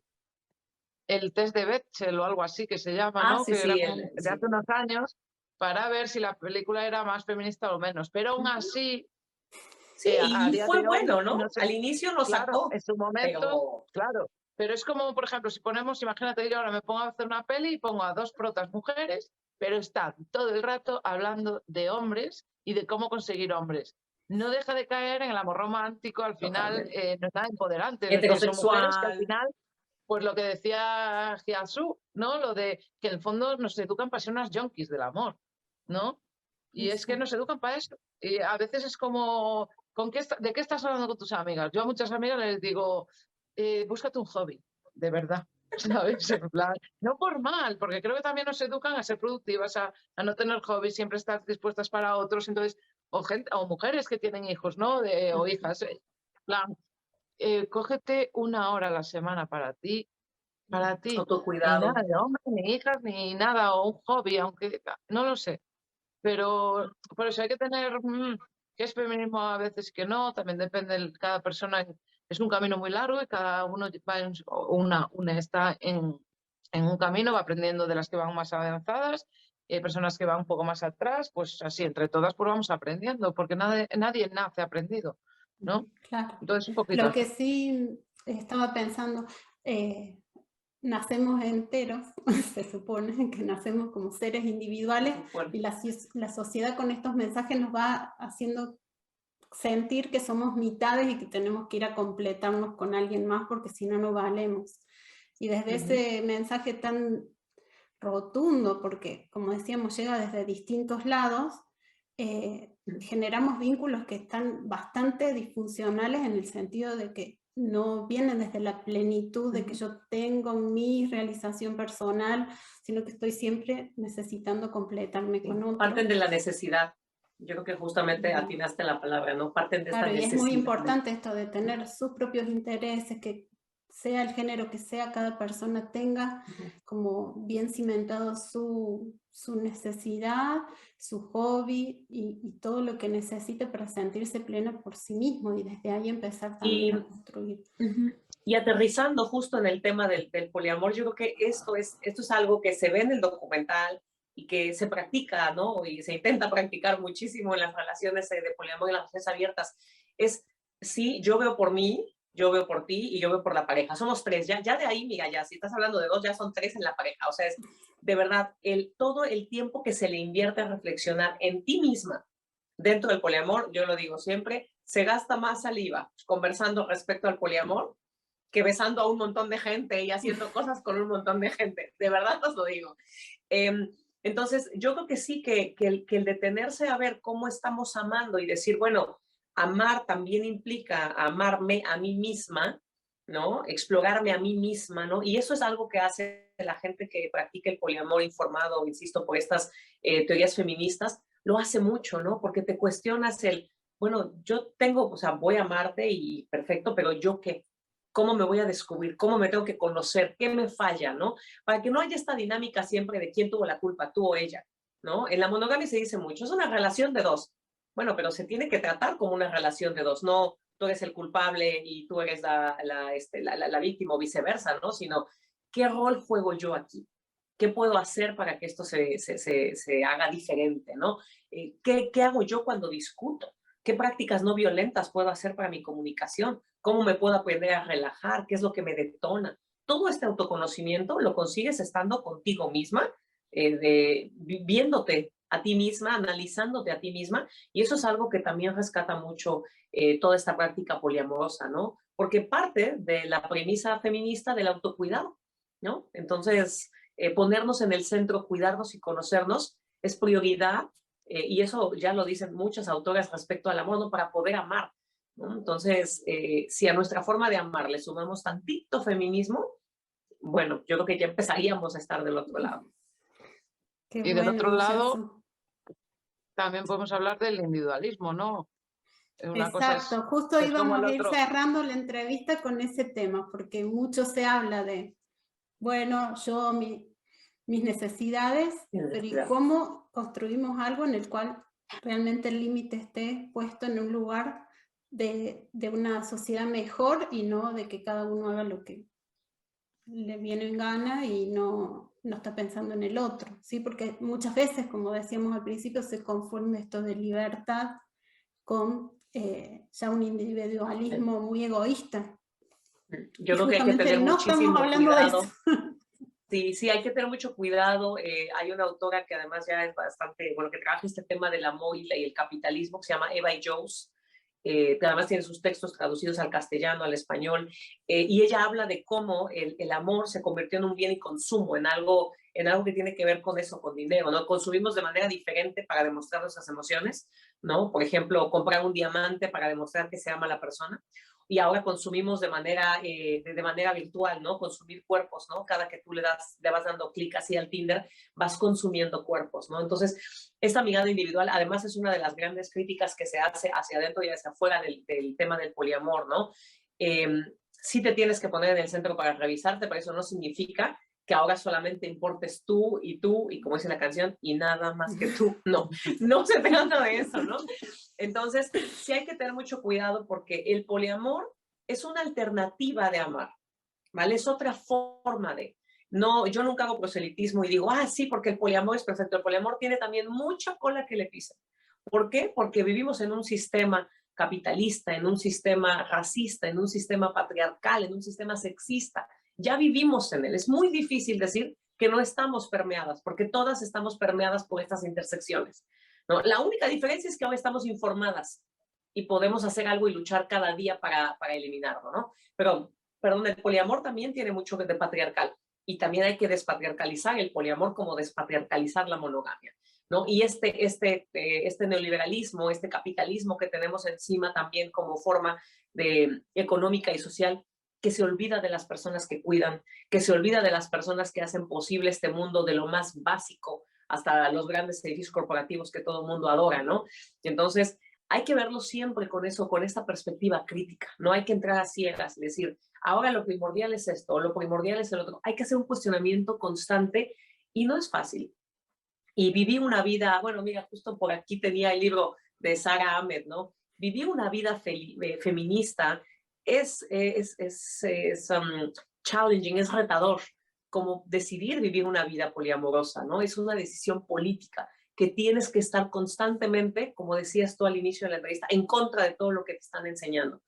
el test de Bechdel o algo así que se llama, ¿no? Sí, Que era sí, de hace unos años para ver si la película era más feminista o menos. Pero aún así, sí, a y día fue de hoy, bueno, ¿no? no sé, Al inicio lo claro, sacó, en su momento, pero... claro. Pero es como, por ejemplo, si ponemos, imagínate que yo ahora me pongo a hacer una peli y pongo a dos protas mujeres, pero están todo el rato hablando de hombres y de cómo conseguir hombres. No deja de caer en el amor romántico, al final no es nada empoderante, es decir, son mujeres que al Heterosexual. final, pues lo que decía Giasu, ¿no? Lo de que en el fondo nos educan para ser unas junkies del amor, ¿no? Y es que nos educan para eso. Y a veces es como, ¿de qué estás hablando con tus amigas? Yo a muchas amigas les digo, búscate un hobby, de verdad. ¿Sabes? En plan, no por mal, porque creo que también nos educan a ser productivas, a no tener hobbies, siempre estar dispuestas para otros, entonces, o mujeres que tienen hijos, ¿no? O hijas, en plan, cógete una hora a la semana para ti, y Autocuidado. nada de hombres, ni hijas, ni nada, o un hobby, aunque no lo sé, pero por eso hay que tener, que es feminismo a veces que no, también depende de cada persona, es un camino muy largo y cada uno va una está en un camino, va aprendiendo de las que van más avanzadas, y hay personas que van un poco más atrás, pues así, entre todas pues vamos aprendiendo, porque nadie nace aprendido, ¿no? Claro. Entonces un poquito Lo que así. sí estaba pensando, nacemos enteros, se supone que nacemos como seres individuales y la sociedad con estos mensajes nos va haciendo sentir que somos mitades y que tenemos que ir a completarnos con alguien más porque si no, no valemos. Y desde ese mensaje tan rotundo, porque como decíamos, llega desde distintos lados, generamos vínculos que están bastante disfuncionales en el sentido de que no vienen desde la plenitud de que yo tengo mi realización personal, sino que estoy siempre necesitando completarme con otro. Parten de la necesidad. Yo creo que justamente atinaste la palabra, ¿no? Parten de esta Claro, y necesidad. es muy importante esto de tener sus propios intereses, que sea el género que sea, cada persona tenga como bien cimentado su necesidad, su hobby y todo lo que necesite para sentirse pleno por sí mismo y desde ahí empezar también a construir. Y aterrizando justo en el tema del poliamor, yo creo que esto es algo que se ve en el documental y que se practica, ¿no? Y se intenta practicar muchísimo en las relaciones de poliamor y las relaciones abiertas. Es, sí, yo veo por mí, yo veo por ti y yo veo por la pareja. Somos tres, ya de ahí, mira, ya si estás hablando de dos, ya son tres en la pareja. O sea, es de verdad todo el tiempo que se le invierte a reflexionar en ti misma dentro del poliamor, yo lo digo siempre, se gasta más saliva conversando respecto al poliamor que besando a un montón de gente y haciendo cosas con un montón de gente. De verdad os lo digo. Entonces, yo creo que sí, que el detenerse a ver cómo estamos amando y decir, bueno, amar también implica amarme a mí misma, ¿no? Explorarme a mí misma, ¿no? Y eso es algo que hace la gente que practica el poliamor informado, insisto, por estas teorías feministas, lo hace mucho, ¿no? Porque te cuestionas bueno, yo tengo, o sea, voy a amarte y perfecto, pero ¿yo qué? ¿Cómo me voy a descubrir? ¿Cómo me tengo que conocer? ¿Qué me falla? ¿No? Para que no haya esta dinámica siempre de quién tuvo la culpa, tú o ella, ¿no? En la monogamia se dice mucho, es una relación de dos. Bueno, pero se tiene que tratar como una relación de dos, no tú eres el culpable y tú eres la víctima o viceversa, ¿no? Sino, ¿qué rol juego yo aquí? ¿Qué puedo hacer para que esto se haga diferente, ¿no? ¿Qué hago yo cuando discuto? ¿Qué prácticas no violentas puedo hacer para mi comunicación? ¿Cómo me puedo aprender a relajar? ¿Qué es lo que me detona? Todo este autoconocimiento lo consigues estando contigo misma, viéndote a ti misma, analizándote a ti misma, y eso es algo que también rescata mucho toda esta práctica poliamorosa, ¿no? Porque parte de la premisa feminista del autocuidado, ¿no? Entonces, ponernos en el centro, cuidarnos y conocernos es prioridad, y eso ya lo dicen muchas autoras respecto al amor, ¿no? Para poder amar, ¿no? Entonces, si a nuestra forma de amar le sumamos tantito feminismo, bueno, yo creo que ya empezaríamos a estar del otro lado. Qué Y del otro bueno, lado, Yasu. también podemos hablar del individualismo, ¿no? Una cosa Exacto, justo es como el íbamos a ir otro. cerrando la entrevista con ese tema, porque mucho se habla de, bueno, yo, mis necesidades, pero ¿y cómo construimos algo en el cual realmente el límite esté puesto en un lugar de una sociedad mejor y no de que cada uno haga lo que le viene en gana y no está pensando en el otro, ¿sí? Porque muchas veces, como decíamos al principio, se confunde esto de libertad con ya un individualismo muy egoísta. Yo Y creo que hay que justamente tener no estamos muchísimo hablando de cuidado. eso. Sí, sí, hay que tener mucho cuidado. Hay una autora que además ya es bastante, bueno, que trabaja este tema del amor y el capitalismo, que se llama Eva Jones, que además tiene sus textos traducidos al castellano, al español, y ella habla de cómo el amor se convirtió en un bien y consumo, en algo que tiene que ver con eso, con dinero, ¿no? Consumimos de manera diferente para demostrar nuestras emociones, ¿no? Por ejemplo, comprar un diamante para demostrar que se ama a la persona, y ahora consumimos de manera virtual, ¿no? Consumir cuerpos, ¿no? Cada que tú le vas dando clic así al Tinder, vas consumiendo cuerpos, ¿no? Entonces, esta mirada individual, además, es una de las grandes críticas que se hace hacia adentro y hacia afuera del tema del poliamor, ¿no? Sí te tienes que poner en el centro para revisarte, pero eso no significa que ahora solamente importes tú, y como dice la canción, y nada más que tú. No, no se trata de eso, ¿no? Entonces, sí hay que tener mucho cuidado porque el poliamor es una alternativa de amar, ¿vale? Es otra forma de... No, yo nunca hago proselitismo y digo, sí, porque el poliamor es perfecto. El poliamor tiene también mucha cola que le pisa. ¿Por qué? Porque vivimos en un sistema capitalista, en un sistema racista, en un sistema patriarcal, en un sistema sexista. Ya vivimos en él. Es muy difícil decir que no estamos permeadas, porque todas estamos permeadas por estas intersecciones, ¿no? La única diferencia es que ahora estamos informadas y podemos hacer algo y luchar cada día para eliminarlo, ¿no? Pero, perdón, el poliamor también tiene mucho de patriarcal y también hay que despatriarcalizar el poliamor como despatriarcalizar la monogamia, ¿no? Y este neoliberalismo, este capitalismo que tenemos encima también como forma económica y social, que se olvida de las personas que cuidan, que se olvida de las personas que hacen posible este mundo de lo más básico hasta los grandes edificios corporativos que todo el mundo adora, ¿no? Y entonces hay que verlo siempre con eso, con esta perspectiva crítica. No hay que entrar a ciegas y decir, ahora lo primordial es esto, lo primordial es el otro. Hay que hacer un cuestionamiento constante y no es fácil. Y viví una vida, bueno, mira, justo por aquí tenía el libro de Sara Ahmed, ¿no? Viví una vida feminista, es challenging, es retador, como decidir vivir una vida poliamorosa, ¿no? Es una decisión política que tienes que estar constantemente, como decías tú al inicio de la entrevista, en contra de todo lo que te están enseñando.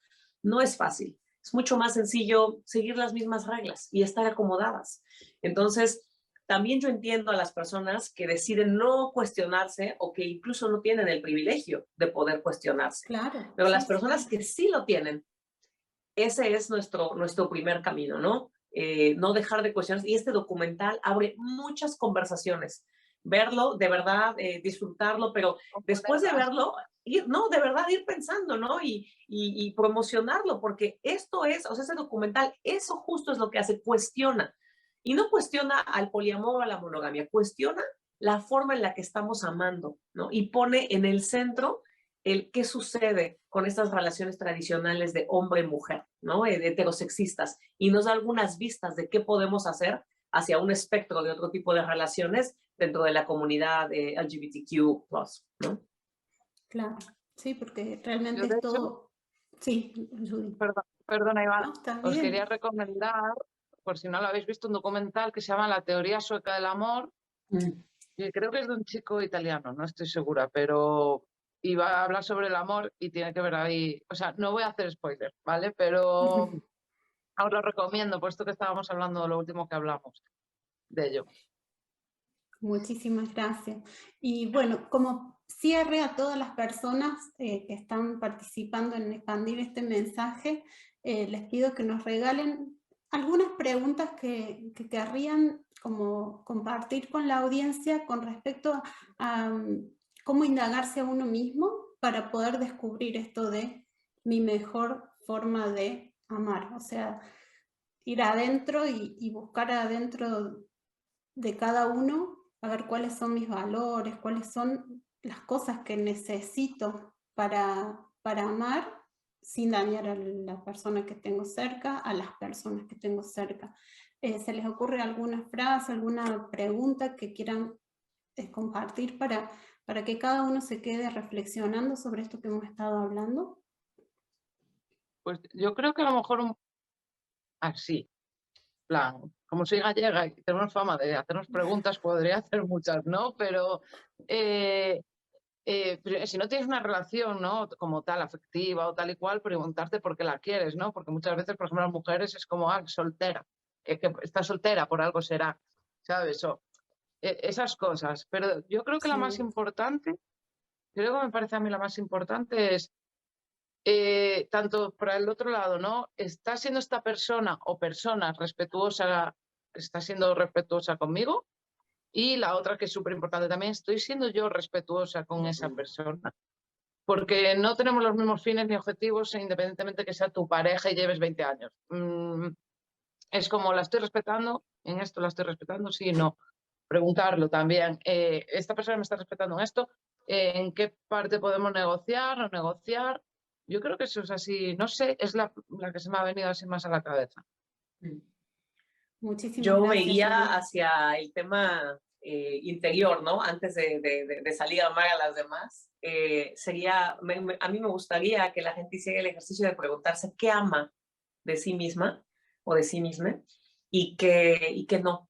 No es fácil, es mucho más sencillo seguir las mismas reglas y estar acomodadas. Entonces, también yo entiendo a las personas que deciden no cuestionarse o que incluso no tienen el privilegio de poder cuestionarse. Claro. Pero sí, las personas que sí lo tienen, ese es nuestro primer camino, ¿no? No dejar de cuestionarse. Y este documental abre muchas conversaciones. Verlo, de verdad, disfrutarlo, pero después de verlo, de verdad ir pensando, ¿no? Y promocionarlo, porque esto es, o sea, ese documental, eso justo es lo que hace, cuestiona. Y no cuestiona al poliamor o a la monogamia, cuestiona la forma en la que estamos amando, ¿no? Y pone en el centro el qué sucede con estas relaciones tradicionales de hombre-mujer, ¿no? Heterosexistas, y nos da algunas vistas de qué podemos hacer hacia un espectro de otro tipo de relaciones dentro de la comunidad LGBTQ+, ¿no? Claro, sí, porque Yo, realmente de es hecho, todo... Sí, Judy. perdona, Iván, No, está os quería bien. recomendar, por si no lo habéis visto, un documental que se llama La teoría sueca del amor, que creo que es de un chico italiano, no estoy segura, pero y va a hablar sobre el amor y tiene que ver ahí, o sea, no voy a hacer spoiler, ¿vale? Pero os lo recomiendo, puesto que estábamos hablando de lo último que hablamos de ello. Muchísimas gracias. Y bueno, como cierre a todas las personas que están participando en expandir este mensaje, les pido que nos regalen algunas preguntas que querrían como compartir con la audiencia con respecto a cómo indagarse a uno mismo para poder descubrir esto de mi mejor forma de amar. O sea, ir adentro y buscar adentro de cada uno, a ver cuáles son mis valores, cuáles son las cosas que necesito para amar, sin dañar a la persona que tengo cerca, a las personas que tengo cerca. ¿Se les ocurre alguna frase, alguna pregunta que quieran compartir para que cada uno se quede reflexionando sobre esto que hemos estado hablando? Pues yo creo que a lo mejor así, plan, como soy gallega y tenemos fama de hacernos preguntas, podría hacer muchas, ¿no? Pero si no tienes una relación, ¿no? Como tal, afectiva o tal y cual, preguntarte por qué la quieres, ¿no? Porque muchas veces, por ejemplo, las mujeres es como, soltera, que está soltera, por algo será, ¿sabes? Esas cosas. Pero yo creo que la más importante, creo que me parece a mí la más importante es, tanto para el otro lado, ¿no? ¿Está siendo esta persona o persona respetuosa, está siendo respetuosa conmigo? Y la otra que es súper importante también, estoy siendo yo respetuosa con esa persona. Porque no tenemos los mismos fines ni objetivos, independientemente que sea tu pareja y lleves 20 años. Es como, ¿la estoy respetando? ¿En esto la estoy respetando? Sí, no. Preguntarlo también. ¿Esta persona me está respetando en esto? ¿En qué parte podemos negociar o negociar? Yo creo que eso es así, no sé, es la que se me ha venido así más a la cabeza. Muchísimas Yo gracias, me iría Julia. hacia el tema interior, ¿no? Antes de salir a amar a las demás. A mí me gustaría que la gente hiciera el ejercicio de preguntarse qué ama de sí misma o de sí misma y que no.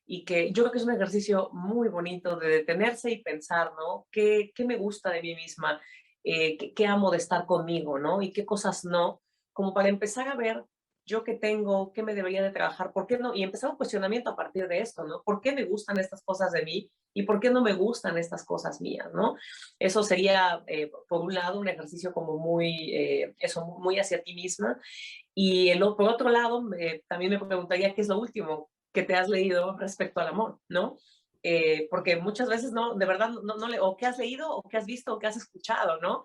Y que yo creo que es un ejercicio muy bonito de detenerse y pensar, ¿no? ¿Qué me gusta de mí misma? ¿Qué amo de estar conmigo, ¿no? Y qué cosas no, como para empezar a ver yo qué tengo, qué me debería de trabajar, por qué no, y empezar un cuestionamiento a partir de esto, ¿no? ¿Por qué me gustan estas cosas de mí y por qué no me gustan estas cosas mías, ¿no? Eso sería, por un lado, un ejercicio como muy hacia ti misma, y por otro lado, también me preguntaría qué es lo último que te has leído respecto al amor, ¿no? Porque muchas veces, no, de verdad, o qué has leído, o qué has visto, o qué has escuchado, ¿no?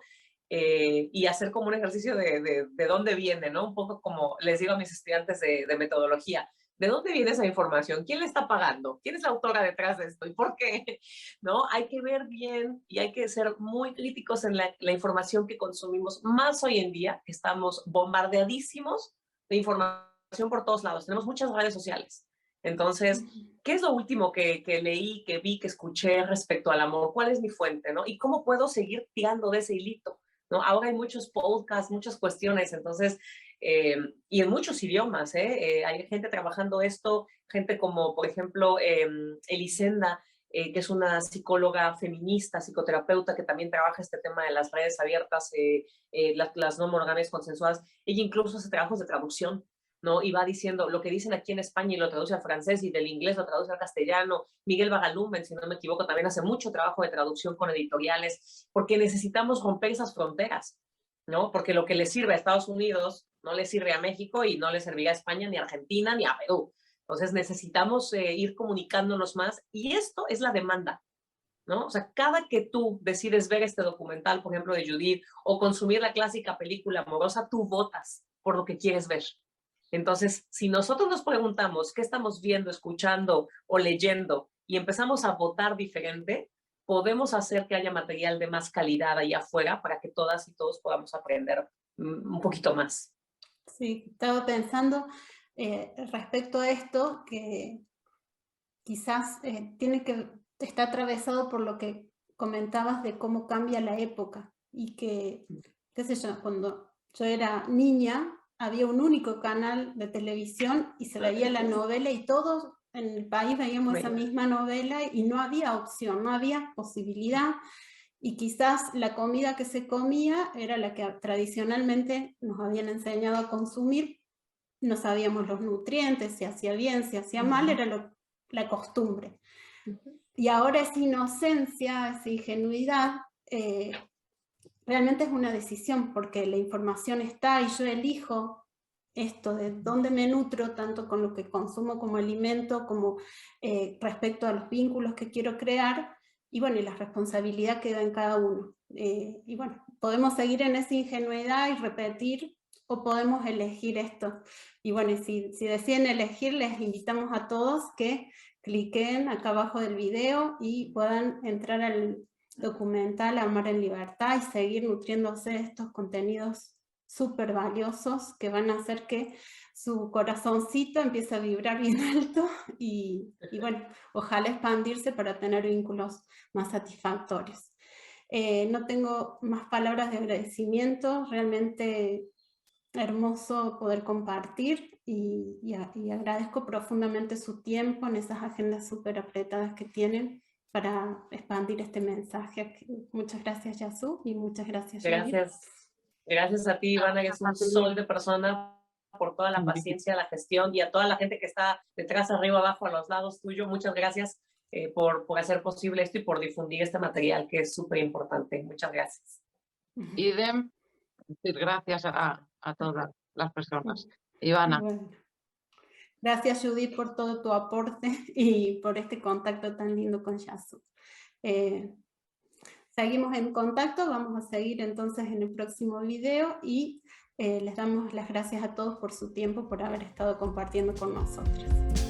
Y hacer como un ejercicio de dónde viene, ¿no? Un poco como les digo a mis estudiantes de metodología, ¿de dónde viene esa información? ¿Quién le está pagando? ¿Quién es la autora detrás de esto? ¿Y por qué? ¿No? Hay que ver bien y hay que ser muy críticos en la información que consumimos, más hoy en día, que estamos bombardeadísimos de información por todos lados. Tenemos muchas redes sociales. Entonces, ¿qué es lo último que leí, que vi, que escuché respecto al amor? ¿Cuál es mi fuente, no? ¿Y cómo puedo seguir tirando de ese hilito? ¿No? Ahora hay muchos podcasts, muchas cuestiones, entonces, y en muchos idiomas, hay gente trabajando esto, gente como, por ejemplo, Elisenda, que es una psicóloga feminista, psicoterapeuta, que también trabaja este tema de las redes abiertas, las no monogámicas consensuadas. Ella incluso hace trabajos de traducción, ¿no? Y va diciendo lo que dicen aquí en España y lo traduce al francés y del inglés lo traduce al castellano. Miguel Bagalumen, si no me equivoco, también hace mucho trabajo de traducción con editoriales, porque necesitamos romper esas fronteras, ¿no? Porque lo que le sirve a Estados Unidos no le sirve a México y no le serviría a España, ni a Argentina, ni a Perú. Entonces necesitamos ir comunicándonos más y esto es la demanda, ¿no? O sea, cada que tú decides ver este documental, por ejemplo, de Judith, o consumir la clásica película amorosa, tú votas por lo que quieres ver. Entonces, si nosotros nos preguntamos qué estamos viendo, escuchando o leyendo y empezamos a votar diferente, podemos hacer que haya material de más calidad ahí afuera para que todas y todos podamos aprender un poquito más. Sí, estaba pensando respecto a esto, que quizás está atravesado por lo que comentabas de cómo cambia la época y que, qué sé yo, cuando yo era niña había un único canal de televisión y se veía la novela y todos en el país veíamos esa misma novela y no había opción, no había posibilidad. y quizás la comida que se comía era la que tradicionalmente nos habían enseñado a consumir, no sabíamos los nutrientes, si hacía bien, si hacía mal, era la costumbre. Y ahora esa inocencia, esa ingenuidad, realmente es una decisión, porque la información está y yo elijo esto de dónde me nutro, tanto con lo que consumo como alimento, como respecto a los vínculos que quiero crear, y bueno, y la responsabilidad queda en cada uno. Y bueno, podemos seguir en esa ingenuidad y repetir, o podemos elegir esto. Y bueno, si deciden elegir, les invitamos a todos que cliquen acá abajo del video y puedan entrar al documental Amar en Libertad y seguir nutriéndose de estos contenidos súper valiosos que van a hacer que su corazoncito empiece a vibrar bien alto y bueno, ojalá expandirse para tener vínculos más satisfactorios. No tengo más palabras de agradecimiento, realmente hermoso poder compartir y agradezco profundamente su tiempo en esas agendas súper apretadas que tienen para expandir este mensaje. Muchas gracias, Yasu, y muchas gracias, Judith. Gracias a ti, Ivana, que es un sol de persona, por toda la paciencia, la gestión, y a toda la gente que está detrás, arriba, abajo, a los lados tuyo. Muchas gracias por hacer posible esto y por difundir este material que es súper importante. Muchas gracias. Idem, gracias a todas las personas. Ivana. Bueno. Gracias, Judith, por todo tu aporte y por este contacto tan lindo con Yasu. Seguimos en contacto, vamos a seguir entonces en el próximo video y les damos las gracias a todos por su tiempo, por haber estado compartiendo con nosotros.